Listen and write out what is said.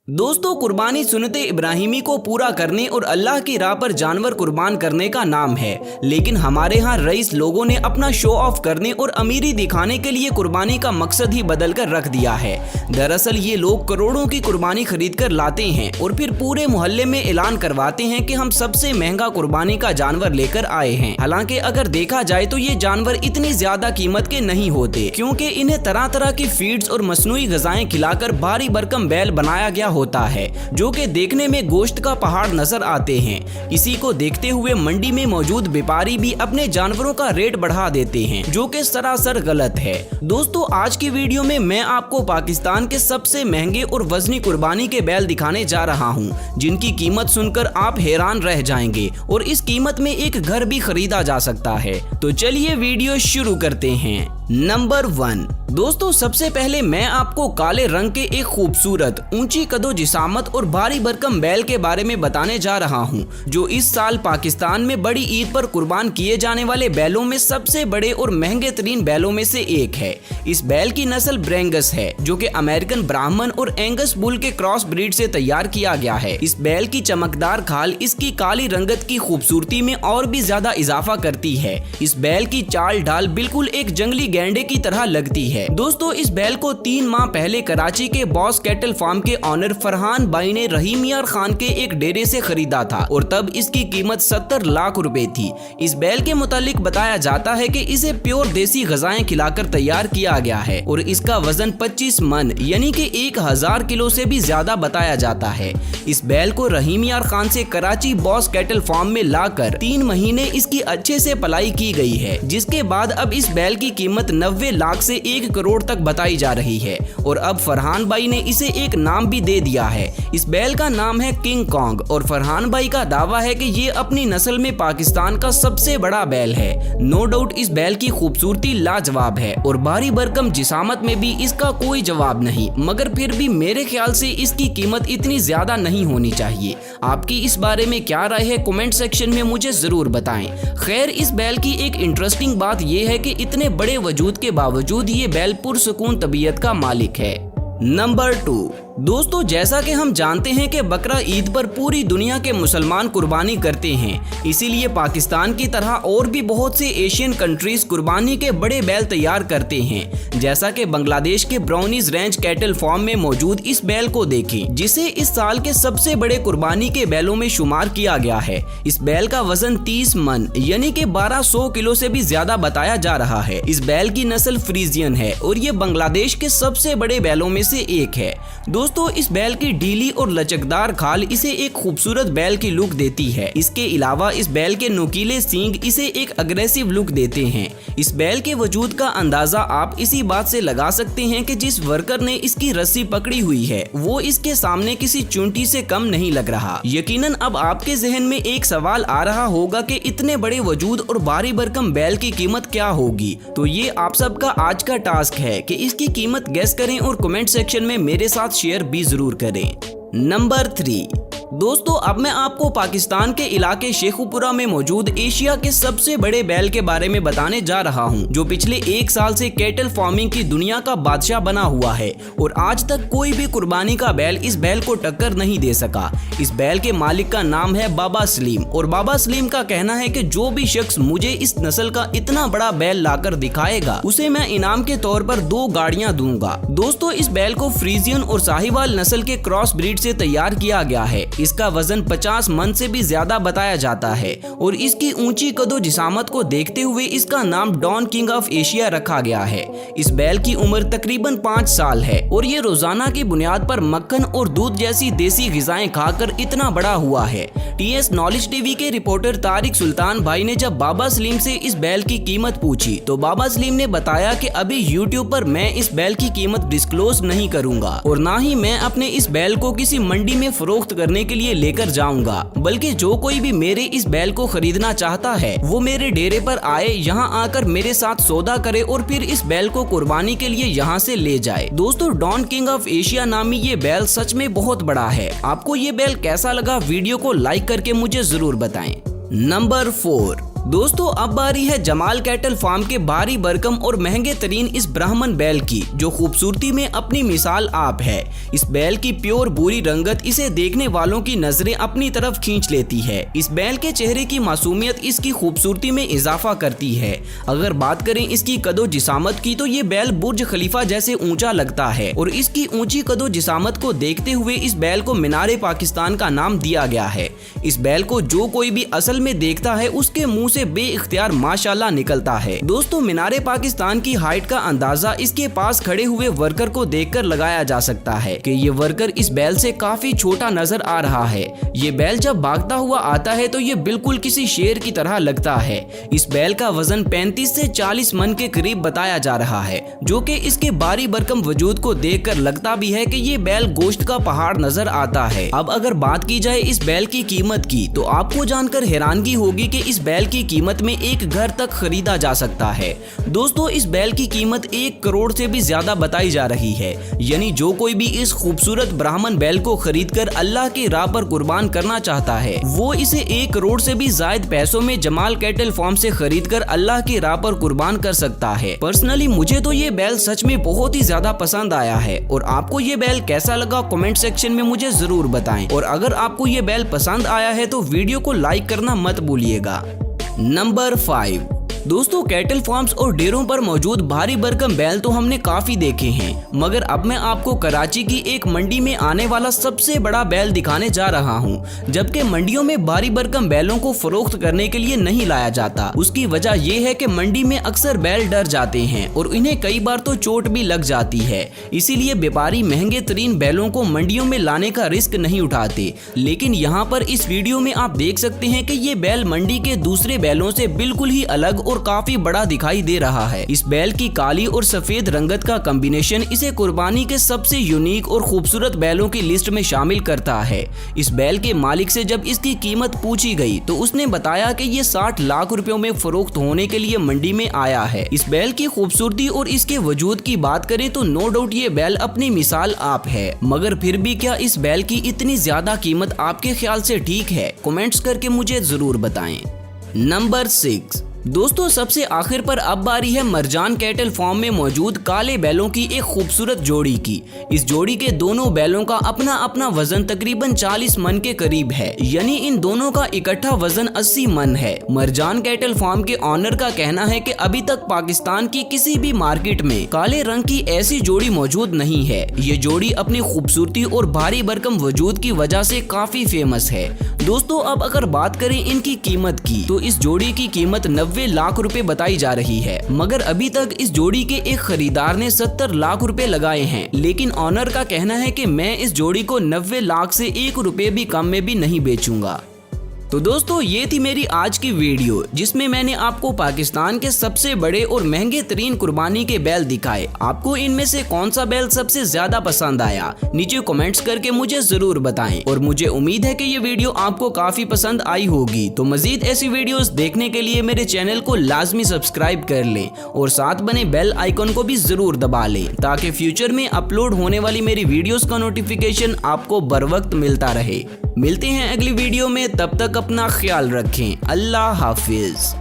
दोस्तों, कुर्बानी सुन्नत इब्राहिमी को पूरा करने और अल्लाह की राह पर जानवर कुर्बान करने का नाम है। लेकिन हमारे यहाँ रईस लोगों ने अपना शो ऑफ करने और अमीरी दिखाने के लिए कुर्बानी का मकसद ही बदल कर रख दिया है। दरअसल ये लोग करोड़ों की कुर्बानी खरीद कर लाते हैं और फिर पूरे मोहल्ले में ऐलान करवाते हैं कि हम सबसे महंगा कुर्बानी का जानवर लेकर आए हैं। हालांकि अगर देखा जाए तो ये जानवर इतनी ज्यादा कीमत के नहीं होते, क्योंकि इन्हें तरह तरह की फीड्स और मसनूई ग़िज़ाएं खिलाकर भारी भरकम बैल बनाया गया होता है, जो कि देखने में गोश्त का पहाड़ नजर आते हैं। इसी को देखते हुए मंडी में मौजूद व्यापारी भी अपने जानवरों का रेट बढ़ा देते हैं, जो कि सरासर गलत है। दोस्तों, आज की वीडियो में मैं आपको पाकिस्तान के सबसे महंगे और वजनी कुर्बानी के बैल दिखाने जा रहा हूं, जिनकी कीमत सुनकर आप हैरान रह जाएंगे और इस कीमत में एक घर भी खरीदा जा सकता है। तो चलिए वीडियो शुरू करते हैं। नंबर 1। दोस्तों, सबसे पहले मैं आपको काले रंग के एक खूबसूरत, ऊंची कदो जिसामत और भारी भरकम बैल के बारे में बताने जा रहा हूं, जो इस साल पाकिस्तान में बड़ी ईद पर कुर्बान किए जाने वाले बैलों में सबसे बड़े और महंगे तरीन बैलों में से एक है। इस बैल की नस्ल ब्रेंगस है, जो कि अमेरिकन ब्राह्मण और एंगस बुल के क्रॉस ब्रीड से तैयार किया गया है। इस बैल की चमकदार खाल इसकी काली रंगत की खूबसूरती में और भी ज्यादा इजाफा करती है। इस बैल की चाल ढाल बिल्कुल एक जंगली गैंडे की तरह लगती है। दोस्तों, इस बैल को 3 माह पहले कराची के बॉस कैटल फार्म के ऑनर फरहान भाई ने रहीम यार खान के एक डेरे से खरीदा था और तब इसकी कीमत 70 लाख रुपए थी। इस बैल के मुतालिक बताया जाता है कि इसे प्योर देसी ग़िज़ाएं खिलाकर तैयार किया गया है और इसका वजन 25 मन यानी कि 1000 किलो से भी ज्यादा बताया जाता है। इस बैल को रहीम यार खान से कराची बॉस कैटल फार्म में लाकर 3 महीने इसकी अच्छे से पलाई की गई है, जिसके बाद अब इस बैल की कीमत 90 लाख से 1 करोड़ तक बताई जा रही है और अब फरहान भाई ने इसे एक नाम भी दे दिया है। इस बैल का नाम है किंग कॉन्ग और फरहान भाई का दावा है कि ये अपनी नस्ल में पाकिस्तान का सबसे बड़ा बैल है। नो डाउट इस बैल की खूबसूरती लाजवाब है और भारी भरकम जिसामत में भी इसका कोई जवाब नहीं, मगर फिर भी मेरे ख्याल से इसकी कीमत इतनी ज्यादा नहीं होनी चाहिए। आपकी इस बारे में क्या राय है, कमेंट सेक्शन में मुझे जरूर बताएं। खैर, इस बैल की एक इंटरेस्टिंग बात यह है कि इतने बड़े वजूद के बावजूद ये बैल पुरसुकून तबीयत का मालिक है। नंबर 2। दोस्तों, जैसा कि हम जानते हैं कि बकरा ईद पर पूरी दुनिया के मुसलमान कुर्बानी करते हैं, इसीलिए पाकिस्तान की तरह और भी बहुत से एशियन कंट्रीज कुर्बानी के बड़े बैल तैयार करते हैं। जैसा कि बांग्लादेश के ब्राउनीज रेंज कैटल फार्म में मौजूद इस बैल को देखें, जिसे इस साल के सबसे बड़े कुर्बानी के बैलों में शुमार किया गया है। इस बैल का वजन 30 मन यानी कि 1200 किलो से भी ज्यादा बताया जा रहा है। इस बैल की नस्ल फ्रीजियन है और ये बांग्लादेश के सबसे बड़े बैलों में से एक है। दोस्तों, इस बैल की ढीली और लचकदार खाल इसे एक खूबसूरत बैल की लुक देती है। इसके अलावा इस बैल के नुकीले सींग इसे एक अग्रेसिव लुक देते हैं। इस बैल के वजूद का अंदाजा आप इसी बात से लगा सकते हैं कि जिस वर्कर ने इसकी रस्सी पकड़ी हुई है वो इसके सामने किसी चुंटी से कम नहीं लग रहा। यकीनन अब आपके जहन में एक सवाल आ रहा होगा कि इतने बड़े वजूद और भारी भरकम बैल की कीमत क्या होगी। तो ये आप सबका आज का टास्क है कि इसकी कीमत गेस करें और कमेंट सेक्शन में मेरे साथ शेयर भी जरूर करें। नंबर 3। दोस्तों, अब मैं आपको पाकिस्तान के इलाके शेखुपुरा में मौजूद एशिया के सबसे बड़े बैल के बारे में बताने जा रहा हूं, जो पिछले 1 साल से कैटल फार्मिंग की दुनिया का बादशाह बना हुआ है और आज तक कोई भी कुर्बानी का बैल इस बैल को टक्कर नहीं दे सका। इस बैल के मालिक का नाम है बाबा सलीम और बाबा सलीम का कहना है कि जो भी शख्स मुझे इस नस्ल का इतना बड़ा बैल लाकर दिखाएगा उसे मैं इनाम के तौर पर 2 गाड़ियां दूंगा। दोस्तों, इस बैल को फ्रीजियन और साहिवाल नस्ल के क्रॉस ब्रीड से तैयार किया गया है। इसका वजन 50 मन से भी ज्यादा बताया जाता है और इसकी ऊंची कदो जिसामत को देखते हुए इसका नाम डॉन किंग ऑफ एशिया रखा गया है। इस बैल की उम्र तकरीबन 5 साल है और ये रोजाना की बुनियाद पर मक्खन और दूध जैसी देसी ग़िज़ाएं खाकर इतना बड़ा हुआ है। TS नॉलेज टीवी के रिपोर्टर तारिक सुल्तान भाई ने जब बाबा सलीम से इस बैल की कीमत पूछी तो बाबा सलीम ने बताया कि अभी यूट्यूब पर मैं इस बैल की कीमत डिस्क्लोज नहीं करूंगा और ना ही मैं अपने इस बैल को किसी मंडी में फरोख्त करने के लिए लेकर जाऊंगा, बल्कि जो कोई भी मेरे इस बैल को खरीदना चाहता है वो मेरे डेरे पर आए, यहाँ आकर मेरे साथ सौदा करे और फिर इस बैल को कुर्बानी के लिए यहाँ से ले जाए। दोस्तों, डॉन किंग ऑफ एशिया नामी ये बैल सच में बहुत बड़ा है। आपको ये बैल कैसा लगा, वीडियो को लाइक करके मुझे जरूर बताएं। नंबर 4। दोस्तों अब बारी है जमाल कैटल फार्म के भारी भरकम और महंगे तरीन इस ब्राह्मण बैल की, जो खूबसूरती में अपनी मिसाल आप है। इस बैल की प्योर भूरी रंगत इसे देखने वालों की नजरें अपनी तरफ खींच लेती है। इस बैल के चेहरे की मासूमियत इसकी खूबसूरती में इजाफा करती है। अगर बात करें इसकी कदो जिसामत की तो ये बैल बुर्ज खलीफा जैसे ऊंचा लगता है और इसकी ऊंची कदो जिसामत को देखते हुए इस बैल को मीनारे पाकिस्तान का नाम दिया गया है। इस बैल को जो कोई भी असल में देखता है उसके मुंह से बेइख्तियार माशाल्लाह निकलता है। दोस्तों मीनारे पाकिस्तान की हाइट का अंदाजा इसके पास खड़े हुए वर्कर को देखकर लगाया जा सकता है कि ये वर्कर इस बैल से काफी छोटा नजर आ रहा है। ये बैल जब भागता हुआ आता है तो ये बिल्कुल किसी शेर की तरह लगता है। इस बैल का वजन 35 से 40 मन के करीब बताया जा रहा है, जो कि इसके भारी भरकम वजूद को देखकर लगता भी है कि ये बैल गोश्त का पहाड़ नजर आता है। अब अगर बात की जाए इस बैल की कीमत की तो आपको जानकर हैरानगी होगी कि इस बैल की कीमत में एक घर तक खरीदा जा सकता है। दोस्तों इस बैल की कीमत 1 करोड़ से भी ज्यादा बताई जा रही है। यानी जो कोई भी इस खूबसूरत ब्राह्मण बैल को खरीदकर अल्लाह की राह पर कुर्बान करना चाहता है वो इसे 1 करोड़ से भी ज्यादा पैसों में जमाल कैटल फार्म से खरीदकर अल्लाह की राह पर कुर्बान कर सकता है। पर्सनली मुझे तो ये बैल सच में बहुत ही ज्यादा पसंद आया है और आपको ये बैल कैसा लगा कमेंट सेक्शन में मुझे जरूर बताएं। और अगर आपको ये बैल पसंद आया है तो वीडियो को लाइक करना मत भूलिएगा। नंबर 5। दोस्तों कैटल फार्म्स और डेयरों पर मौजूद भारी भरकम बैल तो हमने काफी देखे हैं, मगर अब मैं आपको कराची की एक मंडी में आने वाला सबसे बड़ा बैल दिखाने जा रहा हूं। जबकि मंडियों में भारी भरकम बैलों को फरोख्त करने के लिए नहीं लाया जाता। उसकी वजह यह है कि मंडी में अक्सर बैल डर जाते हैं और इन्हें कई बार तो चोट भी लग जाती है। इसीलिए व्यापारी महंगे तरीन बैलों को मंडियों में लाने का रिस्क नहीं उठाते। लेकिन यहाँ पर इस वीडियो में आप देख सकते हैं कि ये बैल मंडी के दूसरे बैलों से बिल्कुल ही अलग और काफी बड़ा दिखाई दे रहा है। इस बैल की काली और सफेद रंगत का कॉम्बिनेशन इसे कुर्बानी के सबसे यूनिक और खूबसूरत बैलों की लिस्ट में शामिल करता है। इस बैल के मालिक से जब इसकी कीमत पूछी गई तो उसने बताया कि ये 60 लाख रुपयों में फरोख्त होने के लिए मंडी में आया है। इस बैल की खूबसूरती और इसके वजूद की बात करें तो नो डाउट ये बैल अपनी मिसाल आप है, मगर फिर भी क्या इस बैल की इतनी ज्यादा कीमत आपके ख्याल से ठीक है? कमेंट्स करके मुझे जरूर बताएं। नंबर 6। दोस्तों सबसे आखिर पर अब बारी है मरजान कैटल फार्म में मौजूद काले बैलों की एक खूबसूरत जोड़ी की। इस जोड़ी के दोनों बैलों का अपना अपना वजन तकरीबन 40 मन के करीब है, यानी इन दोनों का इकट्ठा वजन 80 मन है। मरजान कैटल फार्म के ऑनर का कहना है कि अभी तक पाकिस्तान की किसी भी मार्केट में काले रंग की ऐसी जोड़ी मौजूद नहीं है। ये जोड़ी अपनी खूबसूरती और भारी भरकम वजूद की वजह से काफी फेमस है। दोस्तों अब अगर बात करें इनकी कीमत की तो इस जोड़ी की कीमत 90 लाख रुपए बताई जा रही है, मगर अभी तक इस जोड़ी के एक खरीदार ने 70 लाख रुपए लगाए हैं। लेकिन ऑनर का कहना है कि मैं इस जोड़ी को 90 लाख से 1 रुपए भी कम में भी नहीं बेचूंगा। तो दोस्तों ये थी मेरी आज की वीडियो, जिसमें मैंने आपको पाकिस्तान के सबसे बड़े और महंगे तरीन कुर्बानी के बैल दिखाए। आपको इनमें से कौन सा बैल सबसे ज्यादा पसंद आया? नीचे कमेंट्स करके मुझे जरूर बताएं। और मुझे उम्मीद है कि ये वीडियो आपको काफी पसंद आई होगी। तो मजीद ऐसी वीडियोस देखने के लिए मेरे चैनल को लाजमी सब्सक्राइब कर लें और साथ बने बेल आइकन को भी जरूर दबा लें, ताकि फ्यूचर में अपलोड होने वाली मेरी वीडियोस का नोटिफिकेशन आपको बर वक्त मिलता रहे। मिलते हैं अगली वीडियो में, तब तक अपना ख्याल रखें। अल्लाह हाफिज।